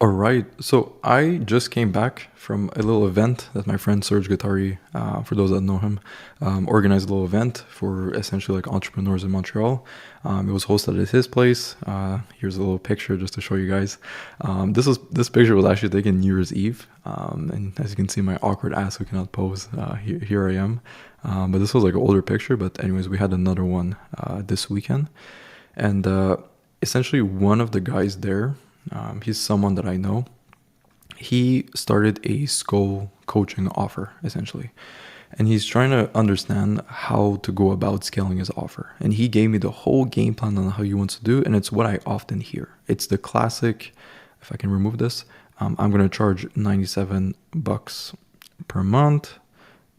All right. So I just came back from a little event that my friend Serge Guattari, for those that know him, organized a little event for essentially like entrepreneurs in Montreal. It was hosted at his place. Here's a little picture just to show you guys. This picture was actually taken New Year's Eve, and as you can see, my awkward ass who cannot pose. Here I am. But this was like an older picture. But anyways, we had another one this weekend, and essentially one of the guys there. He's someone that I know. He started a Skool coaching offer, essentially. And he's trying to understand how to go about scaling his offer. And he gave me the whole game plan on how he wants to do. And it's what I often hear. It's the classic, if I can remove this, I'm going to charge $97 per month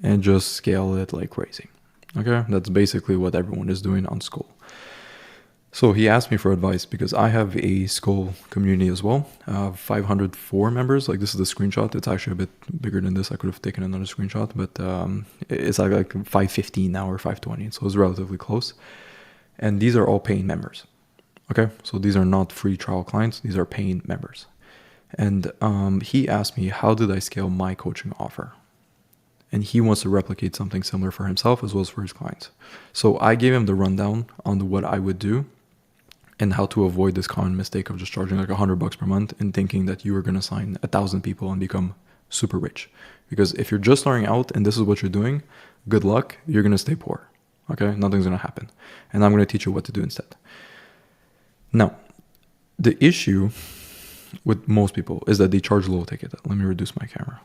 and just scale it like crazy. Okay, that's basically what everyone is doing on Skool. So he asked me for advice because I have a Skool community as well. 504 members. Like this is the screenshot. It's actually a bit bigger than this. I could have taken another screenshot, but it's like 515 now or 520. So it's relatively close. And these are all paying members. Okay, so these are not free trial clients. These are paying members. And he asked me, how did I scale my coaching offer? And he wants to replicate something similar for himself as well as for his clients. So I gave him the rundown on what I would do and how to avoid this common mistake of just charging like $100 per month and thinking that you are going to sign 1,000 people and become super rich. Because if you're just starting out and this is what you're doing, good luck, you're going to stay poor. Okay, nothing's going to happen. And I'm going to teach you what to do instead. Now, the issue with most people is that they charge low ticket. Let me reduce my camera.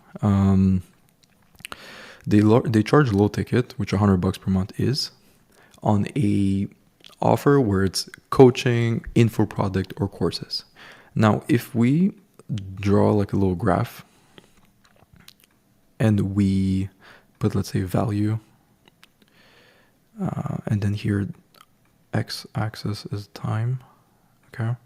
They charge low ticket, which $100 per month is, on a offer where it's coaching, info product, or courses. Now, if we draw like a little graph and we put, let's say, value, and then here x-axis is time, okay?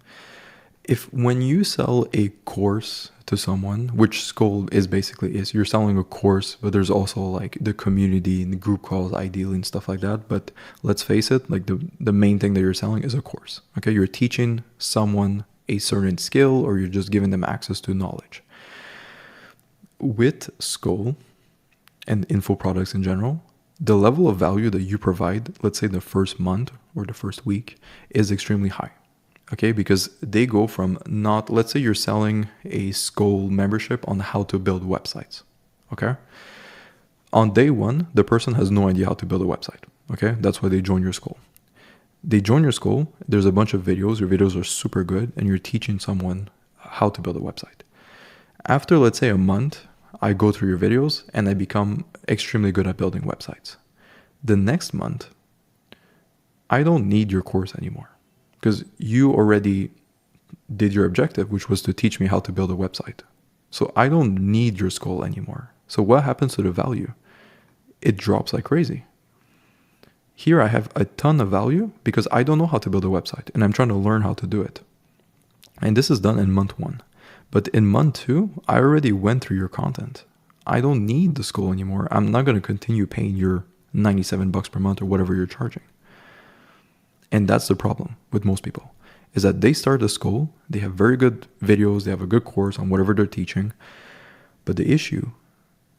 If when you sell a course to someone, which Skool is basically is, you're selling a course, but there's also like the community and the group calls ideally and stuff like that. But let's face it, like the main thing that you're selling is a course. Okay, you're teaching someone a certain skill or you're just giving them access to knowledge. With Skool and info products in general, the level of value that you provide, let's say the first month or the first week, is extremely high. Okay, because they go from not, let's say you're selling a Skool membership on how to build websites. Okay. On day one, the person has no idea how to build a website. Okay. That's why they join your Skool. They join your Skool. There's a bunch of videos. Your videos are super good and you're teaching someone how to build a website. After, let's say, a month, I go through your videos and I become extremely good at building websites. The next month, I don't need your course anymore. Because you already did your objective, which was to teach me how to build a website. So I don't need your Skool anymore. So what happens to the value? It drops like crazy. Here I have a ton of value because I don't know how to build a website and I'm trying to learn how to do it. And this is done in month 1. But in month 2, I already went through your content. I don't need the Skool anymore. I'm not going to continue paying your $97 per month or whatever you're charging. And that's the problem with most people, is that they start the Skool, they have very good videos, they have a good course on whatever they're teaching, but the issue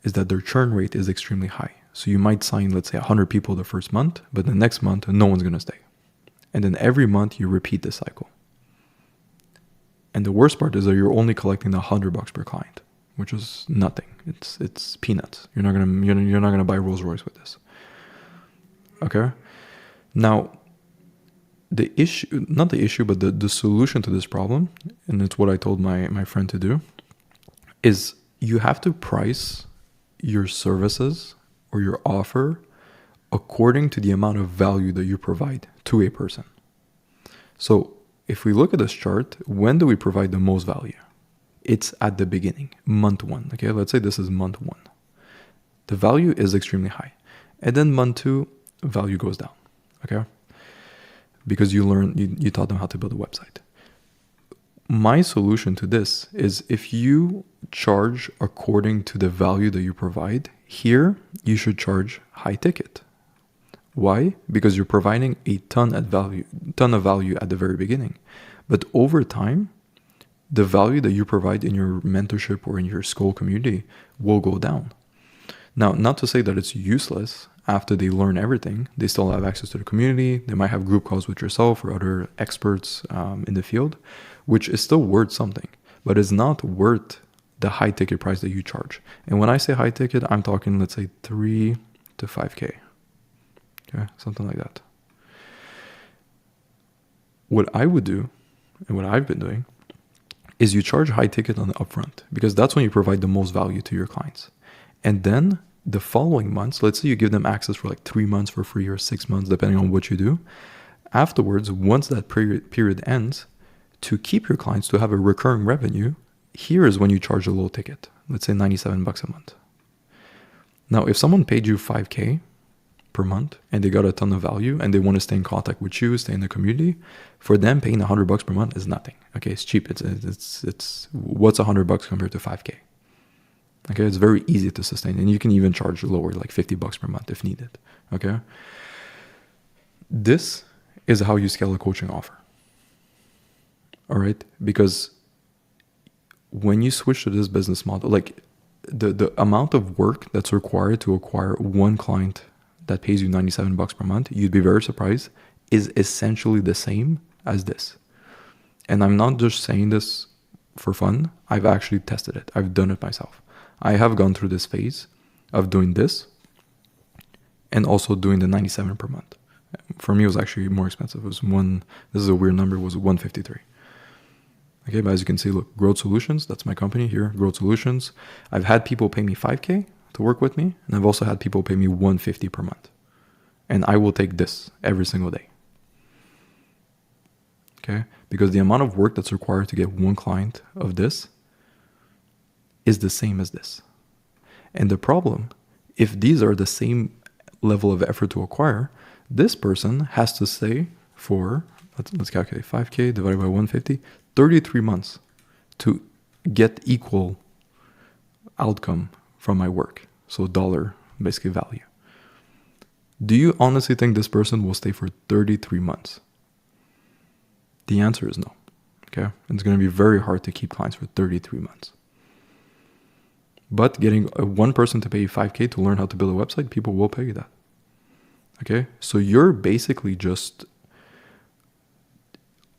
is that their churn rate is extremely high. So you might sign, let's say, 100 people the first month, but the next month, no one's going to stay. And then every month you repeat this cycle. And the worst part is that you're only collecting $100 per client, which is nothing. It's peanuts. You're not gonna buy Rolls Royce with this. Okay? Now, the issue, not the issue, but the solution to this problem, and it's what I told my friend to do, is you have to price your services or your offer according to the amount of value that you provide to a person. So if we look at this chart, when do we provide the most value? It's at the beginning, month 1. Okay, let's say this is month 1. The value is extremely high. And then month 2, value goes down. Okay? Because you taught them how to build a website. My solution to this is if you charge according to the value that you provide, here you should charge high ticket. Why? Because you're providing a ton of value at the very beginning. But over time, the value that you provide in your mentorship or in your Skool community will go down. Now, not to say that it's useless. After they learn everything, they still have access to the community. They might have group calls with yourself or other experts in the field, which is still worth something, but it's not worth the high ticket price that you charge. And when I say high ticket, I'm talking, let's say 3 to 5K. Okay, something like that. What I would do, and what I've been doing, is you charge high ticket on the upfront, because that's when you provide the most value to your clients. And then the following months, let's say you give them access for like 3 months for free or 6 months, depending on what you do. Afterwards, once that period ends, to keep your clients to have a recurring revenue, here is when you charge a low ticket, let's say $97 a month. Now, if someone paid you 5K per month and they got a ton of value and they want to stay in contact with you, stay in the community, for them paying $100 per month is nothing. Okay, it's cheap. It's what's $100 compared to 5K? Okay, it's very easy to sustain, and you can even charge lower, like $50 per month if needed. Okay, this is how you scale a coaching offer. All right, because when you switch to this business model, like the amount of work that's required to acquire one client that pays you $97 per month, you'd be very surprised, is essentially the same as this. And I'm not just saying this for fun. I've actually tested it. I've done it myself. I have gone through this phase of doing this and also doing the 97 per month. For me, it was actually more expensive. It was this is a weird number, it was 153. Okay, but as you can see, look, Growth Solutions, that's my company here, Growth Solutions. I've had people pay me 5K to work with me, and I've also had people pay me 150 per month. And I will take this every single day. Okay, because the amount of work that's required to get one client of this is the same as this. And the problem, if these are the same level of effort to acquire, this person has to stay for, let's calculate 5K divided by 150, 33 months to get equal outcome from my work. So dollar, basically value. Do you honestly think this person will stay for 33 months? The answer is no. Okay, and it's going to be very hard to keep clients for 33 months. But getting one person to pay you 5K to learn how to build a website, people will pay you that. Okay, so you're basically just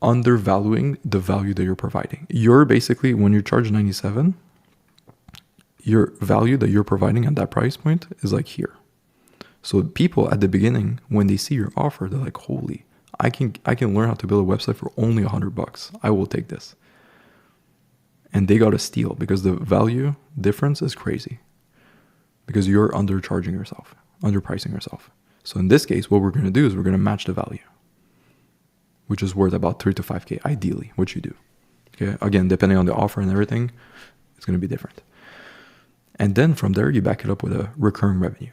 undervaluing the value that you're providing. You're basically, when you charge 97, your value that you're providing at that price point is like here. So people at the beginning, when they see your offer, they're like, holy, I can learn how to build a website for only $100. I will take this. And they got to steal, because the value difference is crazy, because you're undercharging yourself, underpricing yourself. So in this case, what we're going to do is we're going to match the value, which is worth about 3 to 5K, ideally, what you do. Okay, again, depending on the offer and everything, it's going to be different. And then from there, you back it up with a recurring revenue,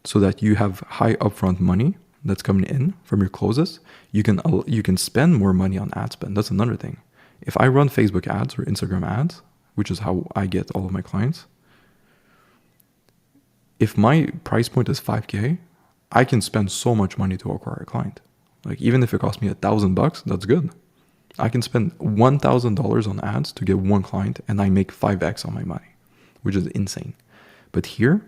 so that you have high upfront money that's coming in from your closes. You can spend more money on ad spend. That's another thing. If I run Facebook ads or Instagram ads, which is how I get all of my clients, if my price point is 5K, I can spend so much money to acquire a client. Like, even if it costs me $1,000, that's good. I can spend $1,000 on ads to get one client, and I make 5x on my money, which is insane. But here,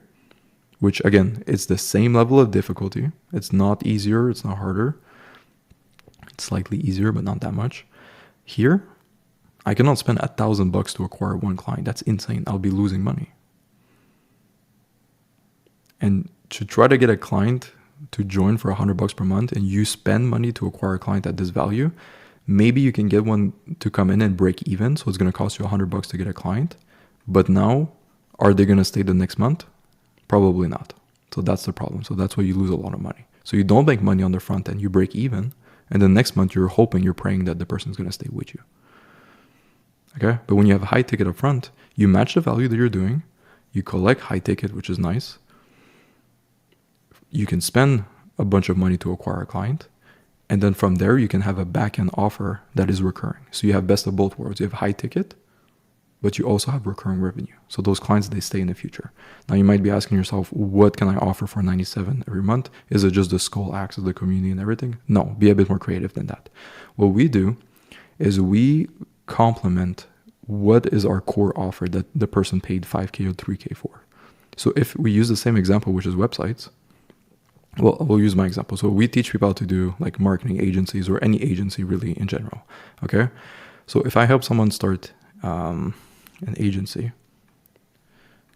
which again, it's the same level of difficulty. It's not easier, it's not harder. It's slightly easier, but not that much. Here, I cannot spend $1,000 to acquire one client. That's insane. I'll be losing money. And to try to get a client to join for $100 per month, and you spend money to acquire a client at this value, maybe you can get one to come in and break even. So it's going to cost you $100 to get a client. But now, are they going to stay the next month? Probably not. So that's the problem. So that's why you lose a lot of money. So you don't make money on the front end, you break even. And the next month you're hoping, you're praying that the person's going to stay with you. Okay. But when you have a high ticket up front, you match the value that you're doing. You collect high ticket, which is nice. You can spend a bunch of money to acquire a client. And then from there, you can have a back-end offer that is recurring. So you have best of both worlds. You have high ticket, but you also have recurring revenue. So those clients, they stay in the future. Now you might be asking yourself, what can I offer for 97 every month? Is it just the Skool access, the community and everything? No, be a bit more creative than that. What we do is we complement what is our core offer that the person paid 5K or 3K for. So if we use the same example, which is websites, well, we'll use my example. So we teach people how to do like marketing agencies or any agency really in general. Okay. So if I help someone start an agency,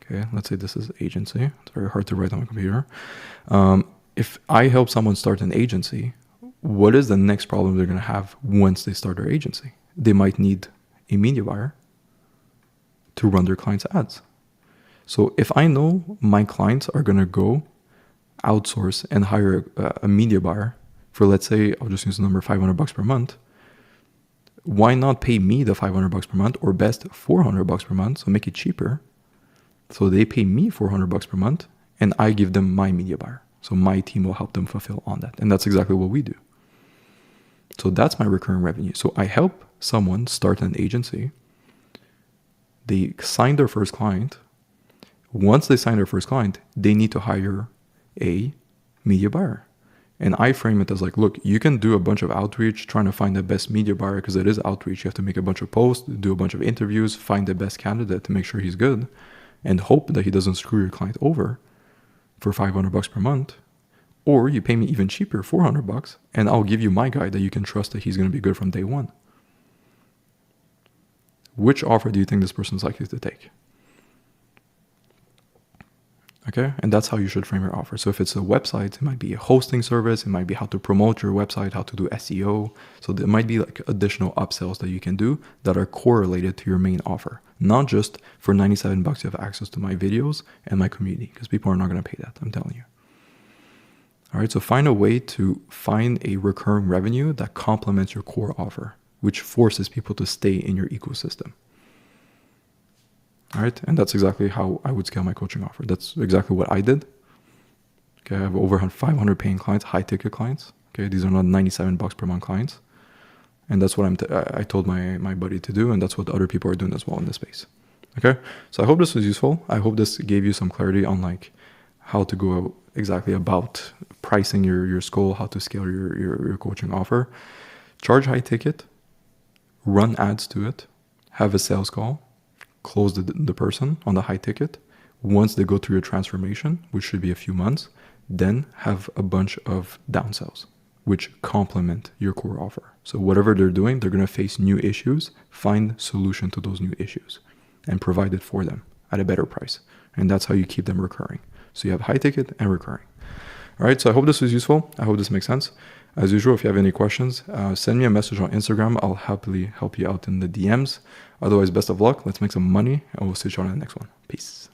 okay, let's say this is agency. It's very hard to write on my computer. If I help someone start an agency, what is the next problem they're going to have once they start their agency? They might need a media buyer to run their clients' ads. So if I know my clients are going to go outsource and hire a media buyer for, let's say, I'll just use the number $500 per month, why not pay me the $500 per month, or best $400 per month, so make it cheaper. So they pay me $400 per month and I give them my media buyer. So my team will help them fulfill on that. And that's exactly what we do. So that's my recurring revenue. So I help someone start an agency. They sign their first client. Once they sign their first client, they need to hire a media buyer. And I frame it as like, look, you can do a bunch of outreach trying to find the best media buyer, because it is outreach. You have to make a bunch of posts, do a bunch of interviews, find the best candidate to make sure he's good, and hope that he doesn't screw your client over for $500 per month. Or you pay me even cheaper, $400, and I'll give you my guy that you can trust that he's going to be good from day one. Which offer do you think this person is likely to take? Okay, and that's how you should frame your offer. So if it's a website, it might be a hosting service, it might be how to promote your website, how to do SEO. So there might be like additional upsells that you can do that are correlated to your main offer. Not just for $97 you have access to my videos and my community, because people are not going to pay that, I'm telling you. All right, so find a way to find a recurring revenue that complements your core offer, which forces people to stay in your ecosystem. All right, and that's exactly how I would scale my coaching offer. That's exactly what I did. Okay, I have over 500 paying clients, high ticket clients. Okay, these are not $97 per month clients. And that's what I told my buddy to do, and that's what other people are doing as well in this space. Okay, so I hope this was useful. I hope this gave you some clarity on like how to go exactly about pricing your Skool, how to scale your coaching offer. Charge high ticket, run ads to it, have a sales call, close the person on the high ticket. Once they go through your transformation, which should be a few months, then have a bunch of downsells, which complement your core offer. So whatever they're doing, they're going to face new issues, find solution to those new issues, and provide it for them at a better price. And that's how you keep them recurring. So you have high ticket and recurring. All right, so I hope this was useful. I hope this makes sense. As usual, if you have any questions, send me a message on Instagram. I'll happily help you out in the DMs. Otherwise, best of luck. Let's make some money, and we'll see you on the next one. Peace.